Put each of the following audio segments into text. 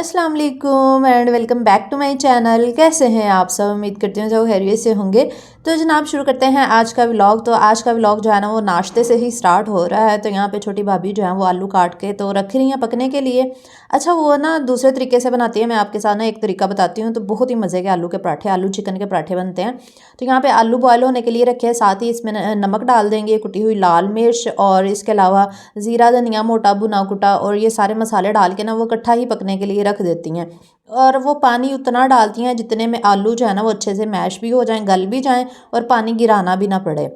अस्सलाम वालेकुम and welcome back to my channel. कैसे हैं आप सब? उम्मीद करती हूँ सब खैरियत से होंगे। तो जनाब शुरू करते हैं आज का व्लॉग। तो आज का व्लॉग जो है ना वो नाश्ते से ही स्टार्ट हो रहा है। तो यहाँ पे छोटी भाभी जो है वो आलू काट के तो रख रही हैं पकने के लिए। अच्छा वो ना दूसरे तरीके से बनाती है। मैं आपके साथ ना एक तरीका बताती हूँ। तो बहुत ही मज़े के आलू के पराठे, आलू चिकन के पराठे बनते हैं। तो यहाँ पे आलू बॉयल होने के लिए रखे हैं, साथ ही इसमें नमक डाल देंगे, कुटी हुई लाल मिर्च और इसके अलावा ज़ीरा, धनिया मोटा भुना कुटा और ये सारे मसाले डाल के ना वो इकट्ठा ही पकने के लिए रख देती हैं। और वो पानी उतना डालती हैं जितने में आलू जो है ना वो अच्छे से मैश भी हो जाएं, गल भी जाएं और पानी गिराना भी ना पड़े।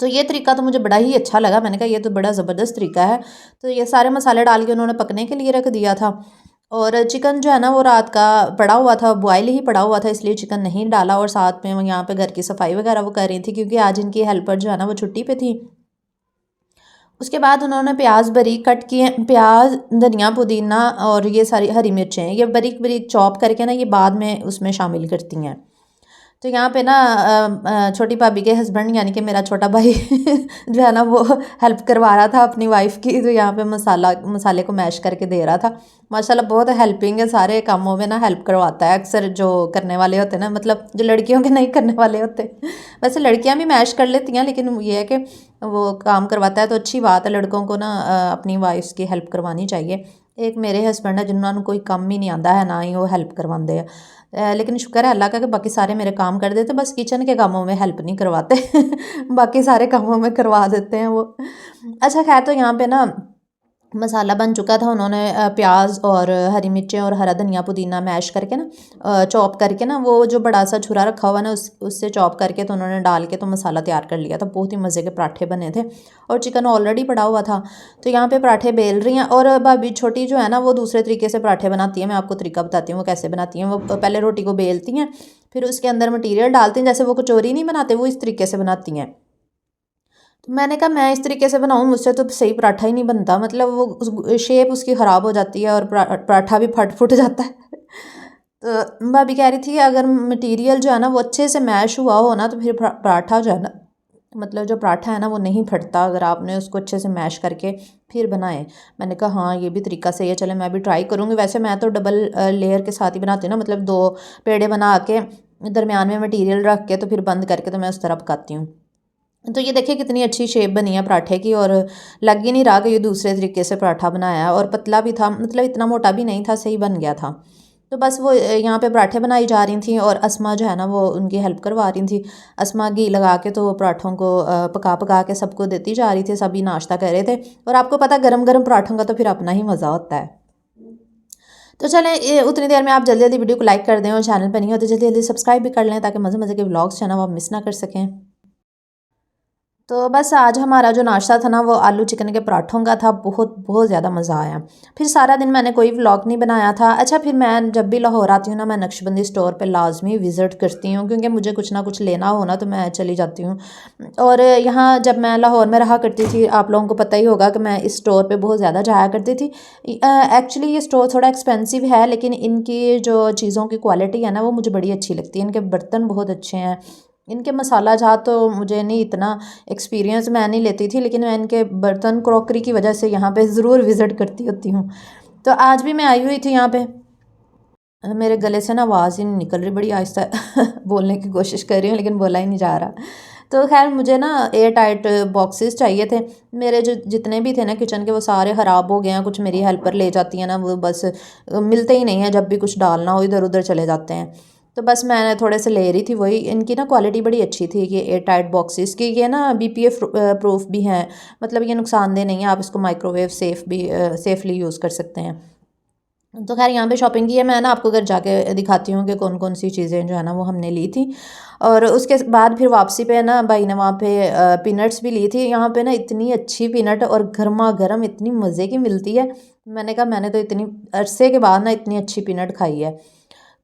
तो ये तरीका तो मुझे बड़ा ही अच्छा लगा। मैंने कहा ये तो बड़ा ज़बरदस्त तरीका है। तो ये सारे मसाले डाल के उन्होंने पकने के लिए रख दिया था। और चिकन जो है ना वो रात का पड़ा हुआ था, बॉयल ही पड़ा हुआ था, इसलिए चिकन नहीं डाला। और साथ में वो यहाँ पे घर की सफाई वगैरह वो कर रही थी क्योंकि आज इनकी हेल्पर जो है ना वो छुट्टी पे थी। उसके बाद उन्होंने प्याज बारीक कट किए, प्याज, धनिया, पुदीना और ये सारी हरी मिर्चें ये बारीक बारीक चॉप करके ना ये बाद में उसमें शामिल करती हैं। तो यहाँ पे ना छोटी भाभी के हस्बैंड यानी कि मेरा छोटा भाई जो है ना वो हेल्प करवा रहा था अपनी वाइफ की। तो यहाँ पे मसाले को मैश करके दे रहा था। माशाल्लाह बहुत हेल्पिंग है, सारे कामों में ना हेल्प करवाता है। अक्सर जो करने वाले होते हैं ना, मतलब जो लड़कियों के नहीं करने वाले होते। वैसे लड़कियाँ भी मैश कर लेती हैं लेकिन ये है कि वो काम करवाता है तो अच्छी बात है। लड़कों को ना अपनी वाइफ्स की हेल्प करवानी चाहिए। एक मेरे हस्बैंड है जिन्होंने कोई काम ही नहीं आता है, ना ही वो हेल्प करवाते हैं। लेकिन शुक्र है अल्लाह का कि बाकी सारे मेरे काम कर देते, बस किचन के कामों में हेल्प नहीं करवाते बाकी सारे कामों में करवा देते हैं वो। अच्छा खैर, तो यहाँ पे ना मसाला बन चुका था। उन्होंने प्याज और हरी मिर्चें और हरा धनिया पुदीना मैश करके ना चॉप करके ना वो जो बड़ा सा छुरा रखा हुआ ना उससे चॉप करके तो उन्होंने डाल के तो मसाला तैयार कर लिया था। बहुत ही मज़े के पराठे बने थे और चिकन ऑलरेडी पड़ा हुआ था। तो यहाँ पे पराठे बेल रही हैं और भाभी छोटी जो है ना वो दूसरे तरीके से पराठे बनाती है। मैं आपको तरीका बताती हूँ वो कैसे बनाती हैं। वो पहले रोटी को बेलती हैं, फिर उसके अंदर मटीरियल डालती हैं, जैसे वो कचौरी नहीं बनाते वो इस तरीके से बनाती हैं। तो मैंने कहा मैं इस तरीके से बनाऊँ, मुझसे तो सही पराठा ही नहीं बनता, मतलब वो शेप उसकी ख़राब हो जाती है और पराठा भी फट फुट जाता है तो भाभी कह रही थी अगर मटेरियल जो है ना वो अच्छे से मैश हुआ हो ना तो फिर पराठा जो है ना, मतलब जो पराठा है ना वो नहीं फटता अगर आपने उसको अच्छे से मैश करके फिर बनाएं। मैंने कहा हाँ ये भी तरीका सही है, चले मैं भी ट्राई करूँगी। वैसे मैं तो डबल लेयर के साथ ही बनाती हूँ ना, मतलब दो पेड़े बना के दरमियान में मटीरियल रख के तो फिर बंद करके तो मैं उस तरह पकाती हूँ। तो ये देखिए कितनी अच्छी शेप बनी है पराठे की और लग ही नहीं रहा कि ये दूसरे तरीके से पराठा बनाया है। और पतला भी था, मतलब इतना मोटा भी नहीं था, सही बन गया था। तो बस वो यहाँ पे पराठे बनाई जा रही थी और अस्मा जो है ना वो उनकी हेल्प करवा रही थी। अस्मा घी लगा के तो पराठों को पका पका के सबको देती जा रही थी, सभी नाश्ता कर रहे थे। और आपको पता गरम गरम पराठों का तो फिर अपना ही मज़ा होता है। तो चलें उतनी देर में आप जल्दी जल्दी वीडियो को लाइक कर दें और चैनल पर नहीं होते जल्दी जल्दी सब्सक्राइब भी कर लें ताकि मज़े मज़े के व्लॉग्स जो है ना वो आप मिस ना कर सकें। तो बस आज हमारा जो नाश्ता था ना वो आलू चिकन के पराठों का था। बहुत बहुत ज़्यादा मज़ा आया। फिर सारा दिन मैंने कोई व्लॉग नहीं बनाया था। अच्छा फिर मैं जब भी लाहौर आती हूँ ना मैं नक्शबंदी स्टोर पे लाजमी विज़िट करती हूँ क्योंकि मुझे कुछ ना कुछ लेना हो ना तो मैं चली जाती हूँ। और यहाँ जब मैं लाहौर में रहा करती थी आप लोगों को पता ही होगा कि मैं इस स्टोर पर बहुत ज़्यादा जाया करती थी। एक्चुअली ये स्टोर थोड़ा एक्सपेंसिव है लेकिन इनकी जो चीज़ों की क्वालिटी है ना वो मुझे बड़ी अच्छी लगती है। इनके बर्तन बहुत अच्छे हैं, इनके मसाला जहाँ तो मुझे नहीं इतना एक्सपीरियंस मैं नहीं लेती थी लेकिन मैं इनके बर्तन क्रॉकरी की वजह से यहाँ पे ज़रूर विज़िट करती होती हूँ। तो आज भी मैं आई हुई थी यहाँ पे। मेरे गले से ना आवाज़ ही नहीं निकल रही, बड़ी आहिस्ता बोलने की कोशिश कर रही हूँ लेकिन बोला ही नहीं जा रहा। तो खैर मुझे ना एयर टाइट बॉक्सेस चाहिए थे। मेरे जो जितने भी थे ना किचन के वो सारे ख़राब हो गए हैं। कुछ मेरी हेल्पर ले जाती है ना, वो बस मिलते ही नहीं है, जब भी कुछ डालना हो इधर उधर चले जाते हैं। तो बस मैं थोड़े से ले रही थी वही। इनकी ना क्वालिटी बड़ी अच्छी थी कि एयर टाइट बॉक्सेस की, ये ना BPA प्रूफ भी हैं, मतलब ये नुकसानदेह नहीं है, आप इसको माइक्रोवेव सेफ भी सेफली यूज़ कर सकते हैं। तो खैर यहाँ पे शॉपिंग की है। मैं ना आपको घर जाके दिखाती हूँ कि कौन कौन सी चीज़ें जो है ना वो हमने ली थी। और उसके बाद फिर वापसी पे ना भाई ने वहाँ पे पीनट्स भी ली थी। यहाँ पे ना इतनी अच्छी पीनट और गर्मा गर्म इतनी मज़े की मिलती है। मैंने कहा मैंने तो इतनी अरसे के बाद ना इतनी अच्छी पीनट खाई है।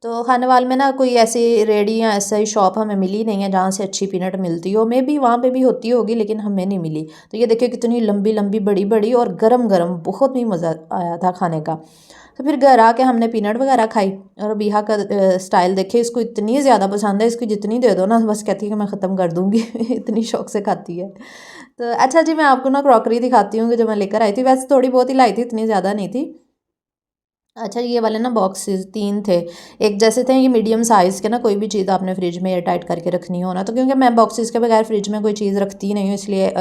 तो खानेवाल में ना कोई ऐसी रेडी या ऐसा ही शॉप हमें मिली नहीं है जहाँ से अच्छी पीनट मिलती हो। मे भी वहाँ पे भी होती होगी लेकिन हमें नहीं मिली। तो ये देखिए कितनी लंबी लंबी बड़ी बड़ी और गरम गरम, बहुत ही मज़ा आया था खाने का। तो फिर घर आके हमने पीनट वगैरह खाई। और बिहा का स्टाइल देखिए, इसको इतनी ज़्यादा पसंद है, इसको जितनी दे दो ना बस कहती है कि मैं ख़त्म कर दूँगी इतनी शौक से खाती है। तो अच्छा जी, मैं आपको ना क्रॉकरी दिखाती हूँ कि जो मैं लेकर आई थी। वैसे थोड़ी बहुत ही लाई थी, इतनी ज़्यादा नहीं थी। अच्छा, ये वाले ना बॉक्सेस 3 थे। एक जैसे थे ये मीडियम साइज़ के ना, कोई भी चीज़ आपने फ्रिज में एयर टाइट करके रखनी हो ना, तो क्योंकि मैं बॉक्सेस के बगैर फ्रिज में कोई चीज़ रखती ही नहीं हूँ, इसलिए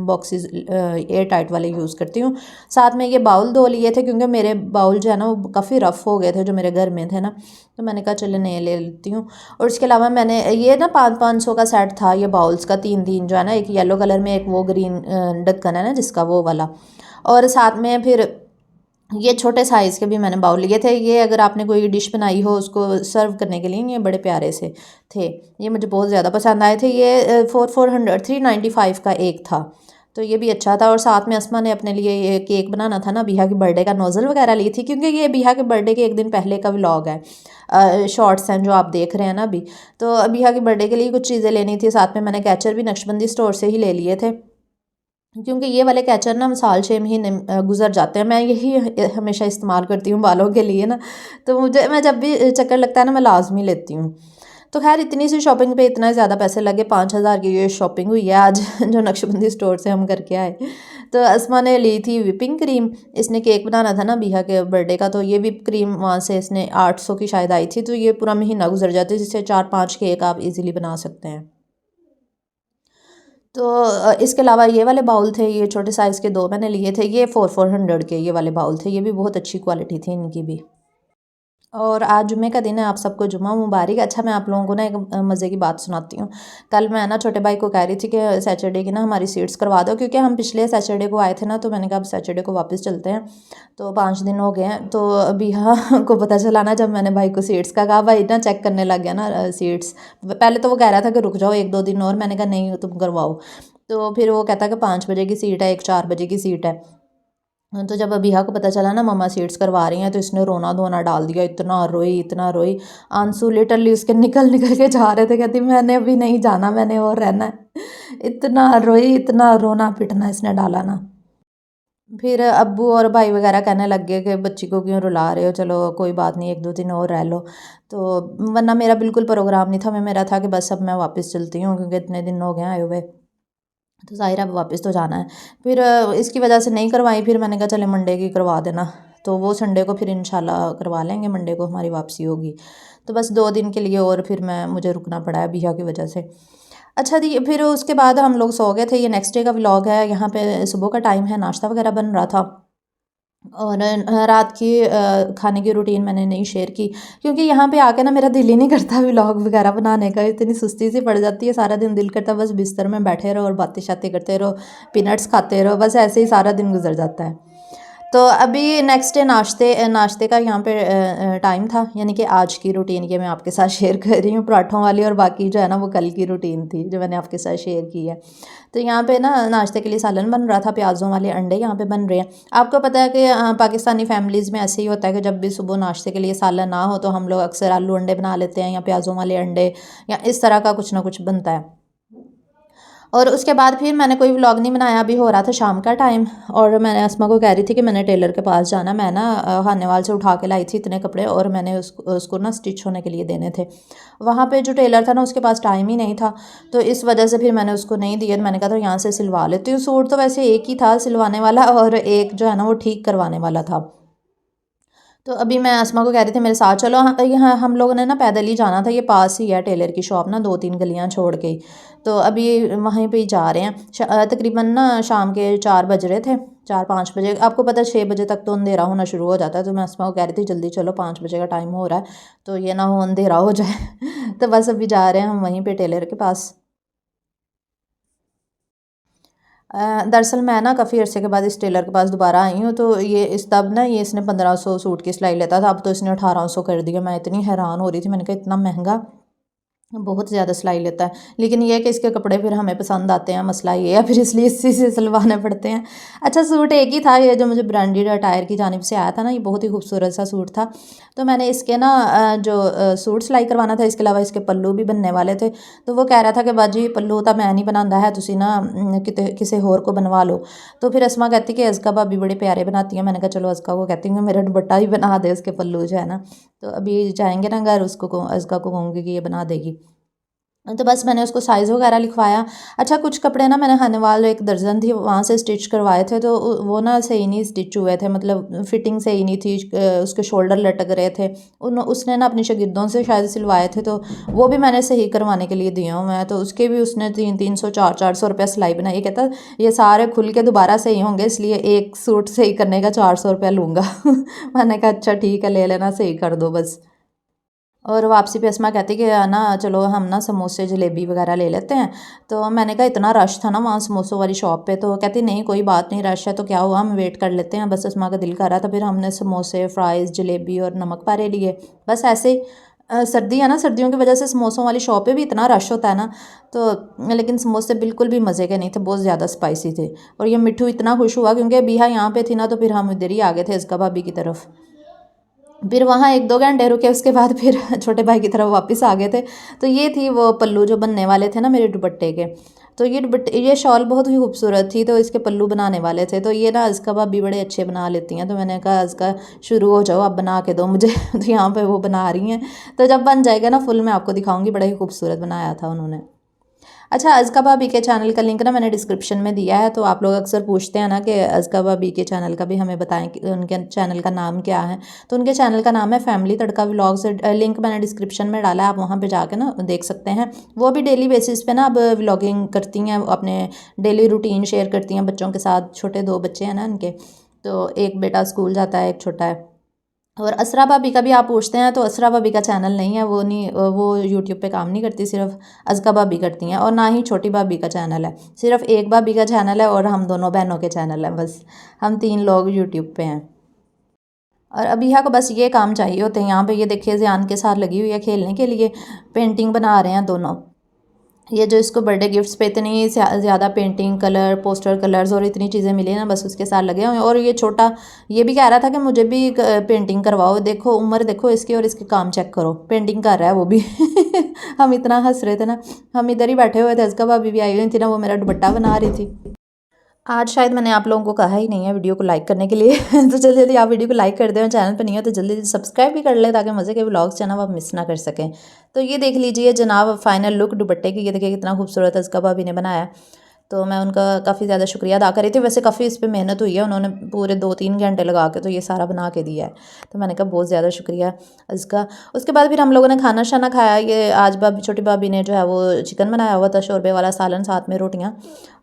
बॉक्सेस एयर टाइट वाले यूज़ करती हूँ। साथ में ये बाउल 2 लिए थे, क्योंकि मेरे बाउल जो है ना वो काफ़ी रफ़ हो गए थे जो मेरे घर में थे ना, तो मैंने कहा चलो नए ले लेती हूँ। और इसके अलावा मैंने ये ना 500 का सेट था ये बाउल्स का, 3 जो है ना, एक येलो कलर में, एक वो ग्रीन ढक्कन है ना जिसका, वो वाला। और साथ में फिर ये छोटे साइज़ के भी मैंने बाउल लिए थे। ये अगर आपने कोई डिश बनाई हो उसको सर्व करने के लिए, ये बड़े प्यारे से थे। ये मुझे बहुत ज़्यादा पसंद आए थे। ये 400 395 का एक था, तो ये भी अच्छा था। और साथ में अस्मा ने अपने लिए ये केक बनाना था ना, बिहा की बर्थडे का, नोज़ल वगैरह ली थी, क्योंकि ये बिहा के बर्थडे के एक दिन पहले का व्लॉग है। शॉर्ट्स हैं जो आप देख रहे हैं ना अभी। तो बिहा की बर्थडे के लिए कुछ चीज़ें लेनी थी, साथ में मैंने कैचर भी नक्शबंदी स्टोर से ही ले लिए थे, क्योंकि ये वाले कैचर ना साल 6 महीने गुजर जाते हैं। मैं यही हमेशा इस्तेमाल करती हूँ बालों के लिए ना, तो मुझे, मैं जब भी चक्कर लगता है ना, मैं लाजमी लेती हूँ। तो खैर इतनी सी शॉपिंग पे इतना ज़्यादा पैसे लगे, 5,000 की ये शॉपिंग हुई है आज जो नक्शबंदी स्टोर से हम करके आए। तो अस्मा ने ली थी विपिंग क्रीम, इसने केक बनाना था ना बिहा के बर्थडे का, तो ये विप क्रीम वहाँ से इसने 800 की शायद आई थी, तो ये पूरा महीना गुजर जाती है, जिससे 4-5 केक आप इजीली बना सकते हैं। तो इसके अलावा ये वाले बाउल थे, ये छोटे साइज़ के 2 मैंने लिए थे, ये 400 के ये वाले बाउल थे, ये भी बहुत अच्छी क्वालिटी थी इनकी भी। और आज जुम्मे का दिन है, आप सबको जुम्मा मुबारक। अच्छा, मैं आप लोगों को ना एक मज़े की बात सुनाती हूँ। कल मैं ना छोटे भाई को कह रही थी कि सैटरडे की ना हमारी सीट्स करवा दो, क्योंकि हम पिछले सैटरडे को आए थे ना, तो मैंने कहा अब सैटरडे को वापस चलते हैं। तो 5 दिन हो गए हैं, तो अभी हाँ को पता चला ना, जब मैंने भाई को सीट्स का कहा, भाई ना चेक करने लग गया ना सीट्स। पहले तो वो कह रहा था कि रुक जाओ 1-2 दिन और, मैंने कहा नहीं तुम करवाओ। तो फिर वो कहता कि 5 बजे की सीट है, एक 4 बजे की सीट है। तो जब अबिहा को पता चला ना मम्मा सीट्स करवा रही हैं, तो इसने रोना धोना डाल दिया, इतना रोई इतना रोई। आंसू लिटरली उसके निकल निकल के जा रहे थे, कहती मैंने अभी नहीं जाना, मैंने और रहना है। इतना रोई, इतना रोना पिटना इसने डाला ना। फिर अब्बू और भाई वगैरह कहने लग गए कि बच्ची को क्यों रुला रहे हो, चलो कोई बात नहीं 1-2 दिन और रह लो। तो वरना मेरा बिल्कुल प्रोग्राम नहीं था, मेरा था कि बस अब मैं वापस चलती हूँ, क्योंकि इतने दिन हो गए आए हुए, तो ज़ाहिर है अब वापस तो जाना है। फिर इसकी वजह से नहीं करवाई, फिर मैंने कहा चले मंडे की करवा देना, तो वो संडे को फिर इंशाल्लाह करवा लेंगे, मंडे को हमारी वापसी होगी। तो बस 2 दिन के लिए और फिर मुझे रुकना पड़ा है बिहा की वजह से। अच्छा दी, फिर उसके बाद हम लोग सो गए थे। ये नेक्स्ट डे का व्लॉग है। यहाँ पे सुबह का टाइम है, नाश्ता वगैरह बन रहा था, और रात की खाने की रूटीन मैंने नहीं शेयर की, क्योंकि यहाँ पे आके ना मेरा दिल ही नहीं करता व्लॉग वगैरह बनाने का, इतनी सुस्ती सी पड़ जाती है। सारा दिन दिल करता है बस बिस्तर में बैठे रहो और बातें शातें करते रहो, पीनट्स खाते रहो, बस ऐसे ही सारा दिन गुजर जाता है। तो अभी नेक्स्ट डे नाश्ते नाश्ते का यहाँ पे टाइम था, यानी कि आज की रूटीन ये मैं आपके साथ शेयर कर रही हूँ, पराठों वाली, और बाकी जो है ना वो कल की रूटीन थी जो मैंने आपके साथ शेयर की है। तो यहाँ पे ना नाश्ते के लिए सालन बन रहा था, प्याज़ों वाले अंडे यहाँ पे बन रहे हैं। आपको पता है कि पाकिस्तानी फैमिलीज़ में ऐसे ही होता है कि जब भी सुबह नाश्ते के लिए सालन ना हो, तो हम लोग अक्सर आलू अंडे बना लेते हैं, या प्याज़ों वाले अंडे, या इस तरह का कुछ ना कुछ बनता है। और उसके बाद फिर मैंने कोई व्लॉग नहीं बनाया, अभी हो रहा था शाम का टाइम, और मैंने अस्मा को कह रही थी कि मैंने टेलर के पास जाना, मैं ना खानेवाल से उठा के लाई थी इतने कपड़े, और मैंने उसको ना स्टिच होने के लिए देने थे। वहाँ पे जो टेलर था ना उसके पास टाइम ही नहीं था, तो इस वजह से फिर मैंने उसको नहीं दिए। मैंने कहा तो यहाँ से सिलवा लेती हूँ। सूट तो वैसे एक ही था सिलवाने वाला, और एक जो है ना वो ठीक करवाने वाला था। तो अभी मैं अस्मा को कह रही थी मेरे साथ चलो, यहाँ हम लोगों ने ना पैदल ही जाना था, ये पास ही है टेलर की शॉप ना, 2-3 गलियाँ छोड़ के ही। तो अभी वहीं पे ही जा रहे हैं। तकरीबन ना शाम के 4 बज रहे थे, 4-5 बजे। आपको पता है 6 बजे तक तो अंधेरा होना शुरू हो जाता है, तो मैं अस्मा को कह रही थी जल्दी चलो, 5 बजे का टाइम हो रहा है, तो ये ना हो अंधेरा हो जाए तो बस अभी जा रहे हैं हम वहीं पर टेलर के पास। दरअसल मैं ना काफ़ी अरसे के बाद इस टेलर के पास दोबारा आई हूँ, तो ये इस तब ना ये इसने 1500 सूट की सिलाई लेता था, अब तो इसने 1800 कर दिया। मैं इतनी हैरान हो रही थी, मैंने कहा इतना महंगा, बहुत ज़्यादा सिलाई लेता है। लेकिन ये है कि इसके कपड़े फिर हमें पसंद आते हैं, मसला ये है, फिर इसलिए इसी से सिलवाने पड़ते हैं। अच्छा, सूट एक ही था ये जो मुझे ब्रांडेड अटायर की जानिब से आया था ना, ये बहुत ही खूबसूरत सा सूट था। तो मैंने इसके ना जो सूट सिलाई करवाना था, इसके अलावा इसके पल्लू भी बनने वाले थे। तो वो कह रहा था कि बाजी पल्लू तो मैं नहीं बनाता है, तुसी ना किसी होर को बनवा लो। तो फिर अस्मा कहती कि अज़का भाभी बड़े प्यारे बनाती हैं। मैंने कहा चलो अज़का को कहती हूँ मेरा दुपट्टा ही बना दे उसके पल्लू जो है ना। तो अभी जाएंगे ना घर, उसको अज़का को कहूँगी कि ये बना देगी। तो बस मैंने उसको साइज़ वगैरह लिखवाया। अच्छा कुछ कपड़े ना मैंने हनीवाल एक दर्जन थी वहाँ से स्टिच करवाए थे, तो वो ना सही नहीं स्टिच हुए थे, मतलब फिटिंग सही नहीं थी, उसके शोल्डर लटक रहे थे। उसने ना अपनी शागिर्दों से शायद सिलवाए थे, तो वो भी मैंने सही करवाने के लिए दिया हुआ है। तो उसके भी उसने 300 400 रुपया सिलाई बनाई। कहता ये सारे खुल के दोबारा सही होंगे, इसलिए एक सूट सही करने का 400 रुपया लूँगा। मैंने कहा अच्छा ठीक है ले लेना, सही कर दो बस। और वापसी पे अस्मा कहती कि ना चलो हम ना समोसे जलेबी वगैरह ले लेते हैं। तो मैंने कहा इतना रश था ना वहाँ समोसों वाली शॉप पे, तो कहती नहीं कोई बात नहीं, रश है तो क्या हुआ, हम वेट कर लेते हैं। बस अस्मा का दिल कर रहा था, फिर हमने समोसे फ्राइज़ जलेबी और नमक पारे लिए। बस ऐसे ही सर्दी है ना, सर्दियों की वजह से समोसों वाली शॉप पे भी इतना रश होता है ना। तो लेकिन समोसे बिल्कुल भी मज़े के नहीं थे, बहुत ज़्यादा स्पाइसी थे। और ये मिट्ठू इतना खुश हुआ क्योंकि बिहा यहाँ पे थी ना, तो फिर हम इधर ही आ गए थे इसका भाभी की तरफ। फिर वहाँ 1-2 घंटे रुके, उसके बाद फिर छोटे भाई की तरफ वापस आ गए थे। तो ये थी वो पल्लू जो बनने वाले थे ना मेरे दुपट्टे के। तो ये दुपट्टे ये शॉल बहुत ही खूबसूरत थी, तो इसके पल्लू बनाने वाले थे। तो ये ना अज़का भाभी बड़े अच्छे बना लेती हैं, तो मैंने कहा अज़का शुरू हो जाओ, आप बना के दो मुझे। तो यहाँ पे वो बना रही हैं, तो जब बन जाएगा ना फुल मैं आपको दिखाऊंगी। बड़ा ही खूबसूरत बनाया था उन्होंने। अच्छा अज़का भाभी के चैनल का लिंक ना मैंने डिस्क्रिप्शन में दिया है। तो आप लोग अक्सर पूछते हैं ना कि अज़का भाभी के चैनल का भी हमें बताएं कि उनके चैनल का नाम क्या है। तो उनके चैनल का नाम है फैमिली तड़का व्लॉग्स। लिंक मैंने डिस्क्रिप्शन में डाला है, आप वहाँ पे जाके ना देख सकते हैं। वो भी डेली बेसिस पे ना अब व्लॉगिंग करती हैं, अपने डेली रूटीन शेयर करती हैं बच्चों के साथ। छोटे 2 बच्चे हैं ना उनके, तो एक बेटा स्कूल जाता है, एक छोटा है। और असरा भाभी का भी आप पूछते हैं, तो असरा भाभी का चैनल नहीं है, वो नहीं, वो यूट्यूब पे काम नहीं करती, सिर्फ अज़का भाभी करती हैं। और ना ही छोटी भाभी का चैनल है, सिर्फ एक भाभी का चैनल है और हम दोनों बहनों के चैनल हैं, बस हम 3 लोग यूट्यूब पे हैं। और अबिहा को बस ये काम चाहिए होते हैं। यहाँ पे ये देखिए ज़ियान के साथ लगी हुई है खेलने के लिए, पेंटिंग बना रहे हैं दोनों। ये जो इसको बर्थडे गिफ्ट्स पे इतनी ज़्यादा पेंटिंग कलर पोस्टर कलर्स और इतनी चीज़ें मिली ना, बस उसके साथ लगे हुए हैं। और ये छोटा ये भी कह रहा था कि मुझे भी पेंटिंग करवाओ, देखो उम्र देखो इसकी और इसके काम चेक करो, पेंटिंग कर रहा है वो भी। हम इतना हंस रहे थे ना, हम इधर ही बैठे हुए थे, इसका भाभी भी आई हुई थी ना, वो मेरा दुपट्टा बना रही थी। आज शायद मैंने आप लोगों को कहा ही नहीं है वीडियो को लाइक करने के लिए। तो जल्दी जल्दी आप वीडियो को लाइक कर दें, चैनल पर नहीं हो तो जल्दी जल्दी सब्सक्राइब भी कर लें, ताकि मज़े के व्लॉग्स जनाब आप मिस ना कर सकें। तो ये देख लीजिए जनाब फाइनल लुक दुपट्टे की, ये देखिए कितना खूबसूरत है इसका भाभी ने बनाया। तो मैं उनका काफ़ी ज़्यादा शुक्रिया अदा कर रही थी। वैसे काफ़ी इस पे मेहनत हुई है, उन्होंने पूरे 2-3 घंटे लगा के तो ये सारा बना के दिया है। तो मैंने कहा बहुत ज़्यादा शुक्रिया इसका। उसके बाद फिर हम लोगों ने खाना शाना खाया। ये आज भाभी छोटी भाभी ने जो है वो चिकन बनाया हुआ था, शोरबे वाला सालन, साथ में रोटियाँ।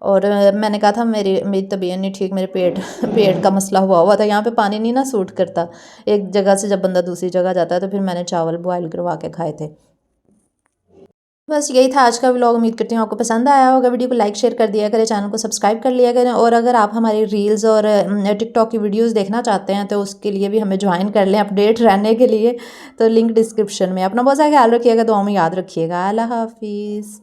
और मैंने कहा था मेरी मेरी तबीयत नहीं ठीक, मेरे पेट पेट का मसला हुआ था। यहाँ पे पानी नहीं ना सूट करता, एक जगह से जब बंदा दूसरी जगह जाता है। तो फिर मैंने चावल बॉयल करवा के खाए थे। बस यही था आज का व्लॉग। उम्मीद करती हूँ आपको पसंद आया होगा। वीडियो को लाइक शेयर कर दिया करें, चैनल को सब्सक्राइब कर लिया करें। और अगर आप हमारी रील्स और टिकटॉक की वीडियोस देखना चाहते हैं, तो उसके लिए भी हमें ज्वाइन कर लें अपडेट रहने के लिए। तो लिंक डिस्क्रिप्शन में। अपना बहुत सारा ख्याल रखिएगा, दुआ में याद रखिएगा। अल्लाह हाफिज़।